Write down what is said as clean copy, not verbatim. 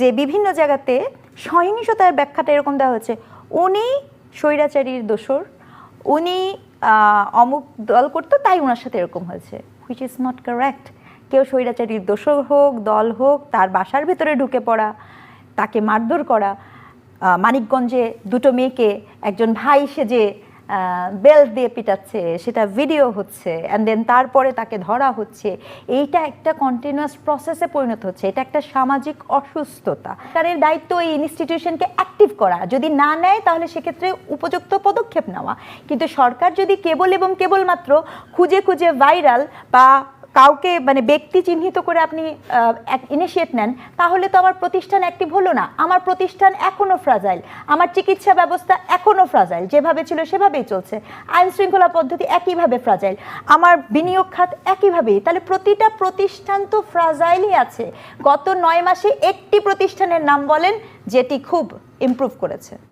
যে বিভিন্ন জায়গাতে সহিংসতার ব্যাখ্যাটা এরকম দেওয়া হচ্ছে, উনি স্বৈরাচারীর দোসর, উনি অমুক দল করতো তাই ওনার সাথে এরকম হয়েছে, হুইচ ইজ নট কারেক্ট। কেউ স্বৈরাচারীর দোসর হোক, দল হোক, তার বাসার ভিতরে ঢুকে পড়া, তাকে মারধর করা, মানিকগঞ্জে দুটো মেয়েকে একজন ভাই সেজে বেল্ট দিয়ে পিটাচ্ছে, সেটা ভিডিও হচ্ছে, অ্যান্ড দেন তারপরে তাকে ধরা হচ্ছে, এইটা একটা কন্টিনিউয়াস প্রসেসে পরিণত হচ্ছে। এটা একটা সামাজিক অসুস্থতা। সরকারের দায়িত্ব এই ইনস্টিটিউশনকে অ্যাক্টিভ করা, যদি না নেয় তাহলে সেক্ষেত্রে উপযুক্ত পদক্ষেপ নেওয়া। কিন্তু সরকার যদি কেবল এবং কেবলমাত্র খুঁজে খুঁজে ভাইরাল বা কাউকে মানে ব্যক্তি চিহ্নিত করে আপনি ইনিশিয়েট নেন, তাহলে তো আমার প্রতিষ্ঠান অ্যাক্টিভ হলো না। আমার প্রতিষ্ঠান এখনও ফ্রাজাইল, আমার চিকিৎসা ব্যবস্থা এখনও ফ্রাজাইল, যেভাবে ছিল সেভাবেই চলছে, আইন শৃঙ্খলা পদ্ধতি একইভাবে ফ্রাজাইল, আমার বিনিয়োগ খাত একইভাবেই। তাহলে প্রতিটা প্রতিষ্ঠান তো ফ্রাজাইলই আছে। গত 9 মাসে একটি প্রতিষ্ঠানের নাম বলেন যেটি খুব ইমপ্রুভ করেছে।